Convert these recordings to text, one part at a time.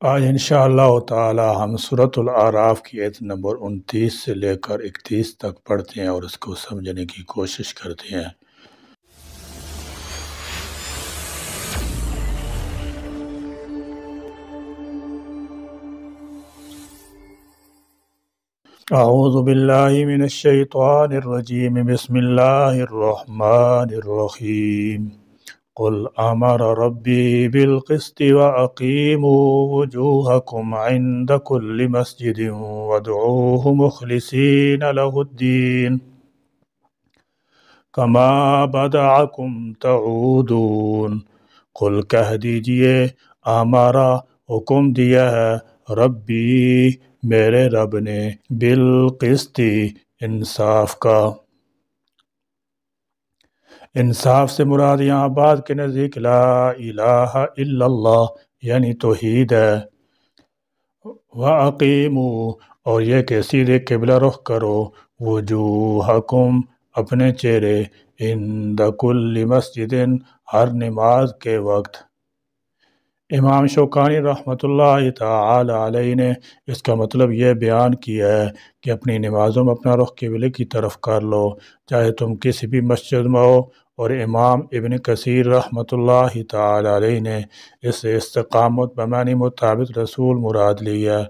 آج انشاءاللہ تعالی ہم سورۃ الاعراف کی آیت نمبر 29 سے لے کر 31 تک پڑھتے ہیں اور اس کو سمجھنے کی کوشش کرتے ہیں۔ اعوذ باللہ من الشیطان الرجیم، بسم اللہ الرحمن الرحیم۔ قل امر ربی بالقسط واقیموا وجوہکم عند کل مسجد وادعوہ مخلصین لہ الدین کما بدعکم تعودون۔ قل کہہ دیجئے، ہمارا حکم دیا ہے ربی میرے رب نے، بالقسط انصاف کا۔ انصاف سے مراد یہاں بعد کے نزدیک لا الہ الا اللہ یعنی توحید ہے۔ وَأَقِیمُوا اور یہ کہ سیدھے قبلہ رخ کرو، وجوہکم اپنے چہرے، عند کل مسجد ہر نماز کے وقت۔ امام شوکانی رحمۃ اللہ تعالی علیہ نے اس کا مطلب یہ بیان کیا ہے کہ اپنی نمازوں میں اپنا رخ قبلے کی طرف کر لو، چاہے تم کسی بھی مسجد میں ہو۔ اور امام ابن کثیر رحمۃ اللہ تعالی علیہ نے اس سے استقامت بمعنی مطابق رسول مراد لی ہے،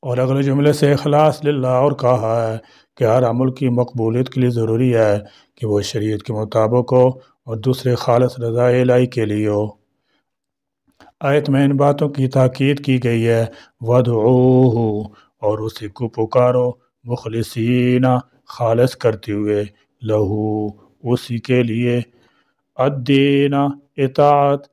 اور اگلے جملے سے اخلاص للہ اور کہا ہے کہ ہر عمل کی مقبولیت کے لیے ضروری ہے کہ وہ شریعت کے مطابق ہو اور دوسرے خالص رضا الہی کے لیے ہو۔ آیت میں ان باتوں کی تاکید کی گئی ہے، وَادْعُوهُ اور اسی کو پکارو، مخلصین خالص کرتے ہوئے، لہو اسی کے لیے، الدین اطاعت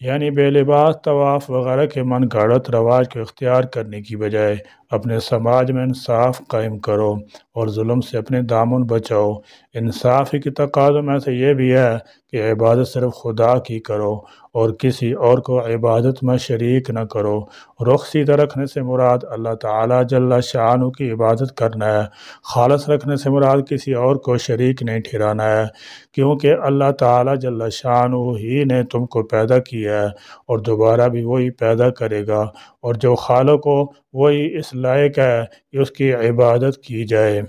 یعنی بے لباس طواف وغیرہ کے من گھڑت رواج کو اختیار کرنے کی بجائے اپنے سماج میں انصاف قائم کرو اور ظلم سے اپنے دامن بچاؤ۔ انصاف کے تقاضوں میں سے یہ بھی ہے کہ عبادت صرف خدا کی کرو اور کسی اور کو عبادت میں شریک نہ کرو۔ رخ سیدھا رکھنے سے مراد اللہ تعالی جل شانہ کی عبادت کرنا ہے، خالص رکھنے سے مراد کسی اور کو شریک نہیں ٹھہرانا ہے، کیونکہ اللہ تعالی جل شانہ ہی نے تم کو پیدا کیا ہے اور دوبارہ بھی وہی پیدا کرے گا، اور جو خالق ہو وہی اس لائق ہے کہ اس کی عبادت کی جائے۔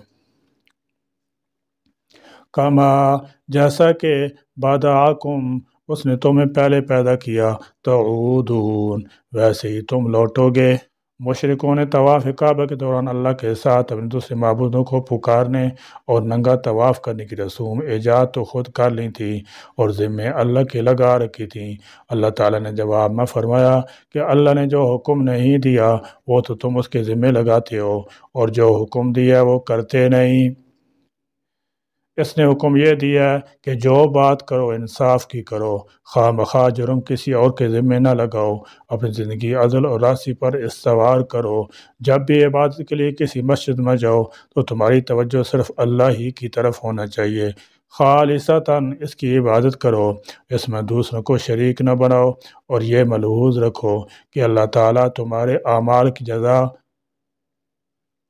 کما جیسا کہ بدعکم اس نے تمہیں پہلے پیدا کیا، تعودون ویسے ہی تم لوٹو گے۔ مشرکوں نے طواف کعبہ کے دوران اللہ کے ساتھ اپنے دوسرے معبودوں کو پکارنے اور ننگا طواف کرنے کی رسوم ایجاد تو خود کر لی تھی اور ذمے اللہ کی لگا رکھی تھی۔ اللہ تعالیٰ نے جواب میں فرمایا کہ اللہ نے جو حکم نہیں دیا وہ تو تم اس کے ذمے لگاتے ہو، اور جو حکم دیا وہ کرتے نہیں۔ اس نے حکم یہ دیا ہے کہ جو بات کرو انصاف کی کرو، خواہ مخواہ جرم کسی اور کے ذمے نہ لگاؤ، اپنی زندگی عدل اور راستی پر استوار کرو۔ جب بھی عبادت کے لیے کسی مسجد میں جاؤ تو تمہاری توجہ صرف اللہ ہی کی طرف ہونا چاہیے، خالصتاً اس کی عبادت کرو، اس میں دوسروں کو شریک نہ بناؤ، اور یہ ملحوظ رکھو کہ اللہ تعالیٰ تمہارے اعمال کی جزا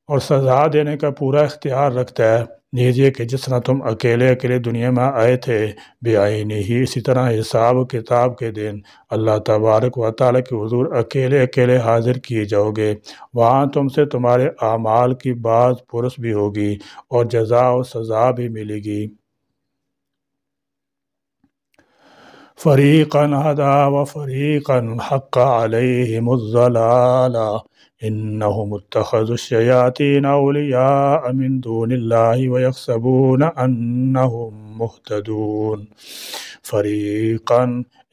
اور سزا دینے کا پورا اختیار رکھتا ہے۔ نیز یہ کہ جس طرح تم اکیلے دنیا میں آئے تھے بے آئینی ہی، اسی طرح حساب و کتاب کے دن اللہ تبارک و تعالیٰ کے حضور اکیلے حاضر کیے جاؤ گے۔ وہاں تم سے تمہارے اعمال کی باز پرس بھی ہوگی اور جزا و سزا بھی ملے گی۔ فریقا ہدی و فریقا حق علیہم الضلالہ انہم اتخذوا الشیاطین اولیاء من دون اللہ ویحسبون انہم مہتدون۔ فریقا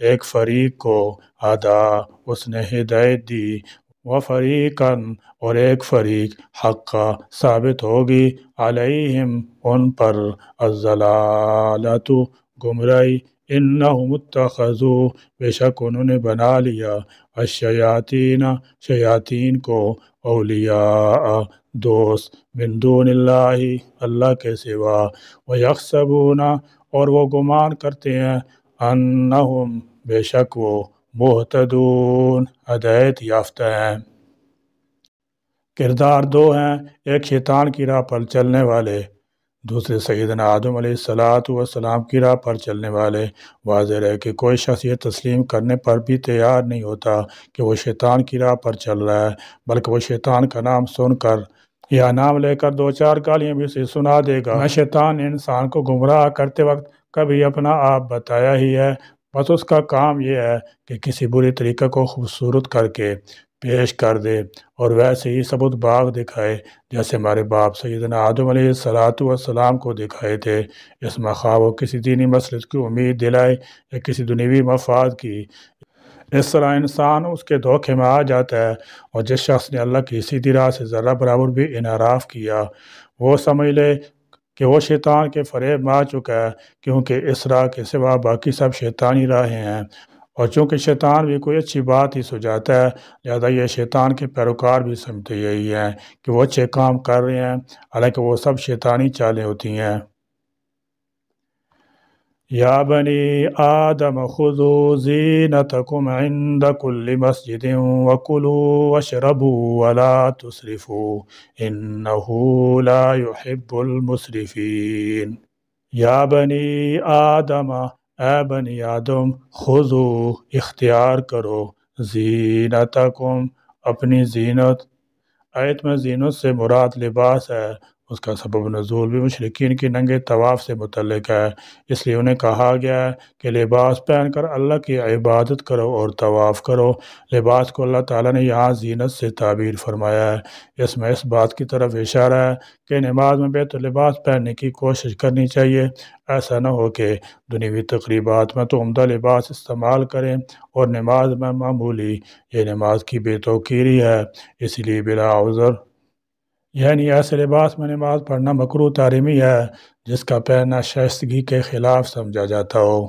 ایک فریق کو، ہدا اس نے ہدایت دی، و فریقا اور ایک فریق، حق ثابت ہوگی، علیہم ان پر، الضلالۃ گمراہی، انہم اتخذوا بے شک انہوں نے بنا لیا، الشیاطین شیاطین کو، اولیاء دوست، من دون اللہ اللہ کے سوا، ویحسبون اور وہ گمان کرتے ہیں، انہم بے شک وہ، مہتدون ہدایت یافتہ ہیں۔ کردار دو ہیں، ایک شیطان کی راہ پر چلنے والے، دوسرے سیدنا آدم علیہ السلام کی راہ پر چلنے والے واضح ہے کہ کوئی شخص یہ تسلیم کرنے پر بھی تیار نہیں ہوتا کہ وہ شیطان کی راہ پر چل رہا ہے، بلکہ وہ شیطان کا نام سن کر یا نام لے کر دو چار گالیاں بھی اسے سنا دے گا۔ میں شیطان نے انسان کو گمراہ کرتے وقت کبھی اپنا آپ بتایا ہی ہے، بس اس کا کام یہ ہے کہ کسی بری طریقے کو خوبصورت کر کے پیش کر دے اور ویسے ہی ثبوت باغ دکھائے جیسے ہمارے باپ سیدنا آدم علیہ السلام کو دکھائے تھے۔ اس میں خواہ وہ کسی دینی مسئلے کی امید دلائے یا کسی دنیوی مفاد کی، اس طرح انسان اس کے دھوکے میں آ جاتا ہے۔ اور جس شخص نے اللہ کی سیدھی راہ سے ذرہ برابر بھی انحراف کیا، وہ سمجھ لے کہ وہ شیطان کے فریب میں آ چکا ہے، کیونکہ اس راہ کے سوا باقی سب شیطانی راہیں ہیں، اور چونکہ شیطان بھی کوئی اچھی بات ہی سجاتا ہے، لہذا یہ شیطان کے پیروکار بھی سمجھتے یہی ہیں کہ وہ اچھے کام کر رہے ہیں، حالانکہ وہ سب شیطانی چالیں ہوتی ہیں۔ یا بنی آدم خذوا زینتکم عند کل مسجد وکلوا واشربوا ولا تسرفوا انہ لا يحب المسرفین۔ یا بنی آدم، اے بنی آدم، خذوا، اختیار کرو، زینتکم، اپنی زینت۔ آیت میں زینت سے مراد لباس ہے۔ اس کا سبب نزول بھی مشرکین کی ننگے طواف سے متعلق ہے، اس لیے انہیں کہا گیا ہے کہ لباس پہن کر اللہ کی عبادت کرو اور طواف کرو۔ لباس کو اللہ تعالیٰ نے یہاں زینت سے تعبیر فرمایا ہے۔ اس میں اس بات کی طرف اشارہ ہے کہ نماز میں بہتر لباس پہننے کی کوشش کرنی چاہیے۔ ایسا نہ ہو کہ دنیوی تقریبات میں تو عمدہ لباس استعمال کریں اور نماز میں معمولی، یہ نماز کی بے توقیری ہے۔ اسی لیے بلا عذر، یعنی ایسے لباس میں نماز پڑھنا مکروہ تحریمی ہے جس کا پہننا شائستگی کے خلاف سمجھا جاتا ہو۔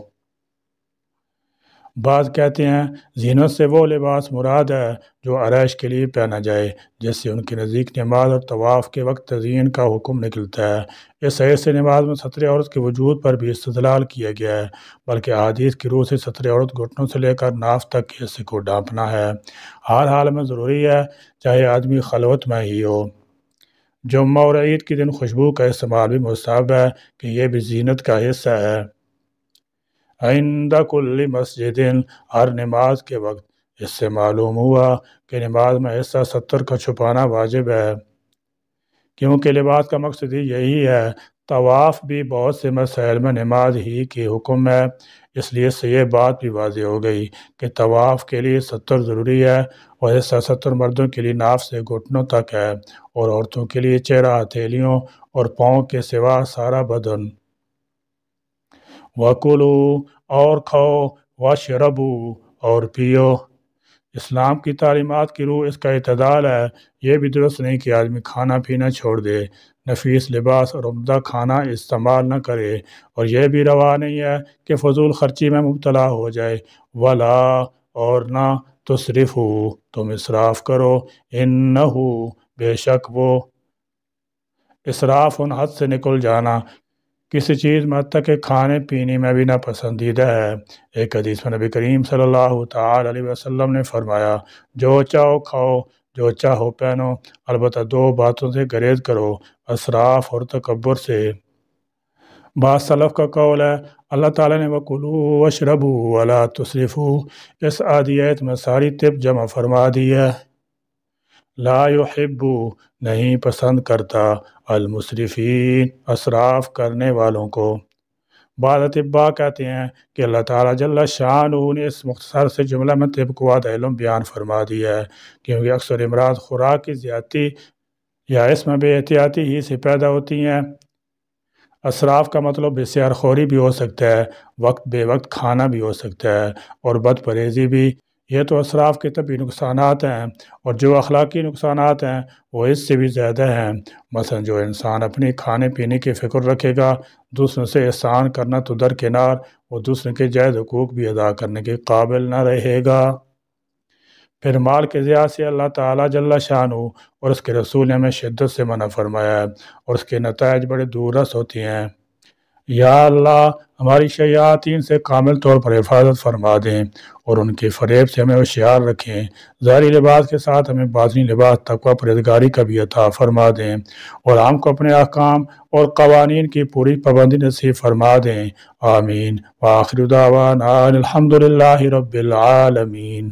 بعض کہتے ہیں زینت سے وہ لباس مراد ہے جو عرائش کے لیے پہنا جائے، جس سے ان کے نزدیک نماز اور طواف کے وقت تزئین کا حکم نکلتا ہے۔ اس حیث سے نماز میں ستر عورت کے وجود پر بھی استدلال کیا گیا ہے، بلکہ احادیث کی روح سے ستر عورت گھٹنوں سے لے کر ناف تک کے حصے کو ڈھانپنا ہے۔ ہر حال میں ضروری ہے، چاہے آدمی خلوت میں ہی ہو۔ جمعہ اور عید کے دن خوشبو کا استعمال بھی مستحب ہے کہ یہ بھی زینت کا حصہ ہے۔ عند کل مسجد، ہر نماز کے وقت۔ اس سے معلوم ہوا کہ نماز میں حصہ ستر کا چھپانا واجب ہے، کیونکہ لباس کا مقصد ہی یہی ہے۔ طواف بھی بہت سے مسائل میں نماز ہی کی حکم ہے، اس لیے سے یہ بات بھی واضح ہو گئی کہ طواف کے لیے ستر ضروری ہے، اور حصہ ستر مردوں کے لیے ناف سے گھٹنوں تک ہے، اور عورتوں کے لیے چہرہ، ہتھیلیوں اور پاؤں کے سوا سارا بدن۔ وَكُلُوا، اور کھاؤ، وَاشْرَبُوا، اور پیو۔ اسلام کی تعلیمات کی روح اس کا اعتدال ہے۔ یہ بھی درست نہیں کہ آدمی کھانا پینا چھوڑ دے، نفیس لباس اور عمدہ کھانا استعمال نہ کرے، اور یہ بھی روا نہیں ہے کہ فضول خرچی میں مبتلا ہو جائے۔ وَلَا، اور نہ، تُسْرِفُوا، تم اسراف کرو، اِنَّهُ، بے شک وہ، اسراف ان حد سے نکل جانا کسی چیز میں حتیٰ کہ کھانے پینے میں بھی ناپسندیدہ ہے۔ ایک حدیث میں نبی کریم صلی اللہ تعالی علیہ وسلم نے فرمایا، جو چاہو کھاؤ، جو چاہو پہنو، البتہ دو باتوں سے گریز کرو، اسراف اور تکبر سے۔ بعض سلف کا قول ہے اللہ تعالیٰ نے وَكُلُوا وَاشْرَبُوا وَلَا تُسْرِفُوا اس آیت میں ساری طب جمع فرما دی ہے۔ لا يحب، نہیں پسند کرتا، المسرفین، اسراف کرنے والوں کو۔ بعض اطباء کہتے ہیں کہ اللہ تعالیٰ جل شانہ نے اس مختصر سے جملہ میں طب کو وعدہ علم بیان فرما دیا ہے، کیونکہ اکثر امراض خوراک کی زیادتی یا اس میں بے احتیاطی ہی سے پیدا ہوتی ہیں۔ اسراف کا مطلب بسیار خوری بھی ہو سکتا ہے، وقت بے وقت کھانا بھی ہو سکتا ہے، اور بد پرہیزی بھی۔ یہ تو اسراف کے طبی نقصانات ہیں، اور جو اخلاقی نقصانات ہیں وہ اس سے بھی زیادہ ہیں۔ مثلا جو انسان اپنی کھانے پینے کی فکر رکھے گا، دوسروں سے احسان کرنا تو درکنار، وہ دوسروں کے جائز حقوق بھی ادا کرنے کے قابل نہ رہے گا۔ پھر مال کے ضیاع سے اللہ تعالیٰ جل شانہ اور اس کے رسول نے ہمیں شدت سے منع فرمایا ہے، اور اس کے نتائج بڑے دور رس ہوتے ہیں۔ یا اللہ ہماری شیاطین سے کامل طور پر حفاظت فرما دیں اور ان کے فریب سے ہمیں ہوشیار رکھیں۔ ظاہری لباس کے ساتھ ہمیں باطنی لباس تقوی پرہیزگاری کا بھی عطا فرما دیں اور ہم کو اپنے احکام اور قوانین کی پوری پابندی نصیب فرما دیں۔ آمین۔ وآخر دعوانا الحمد للہ رب العالمین۔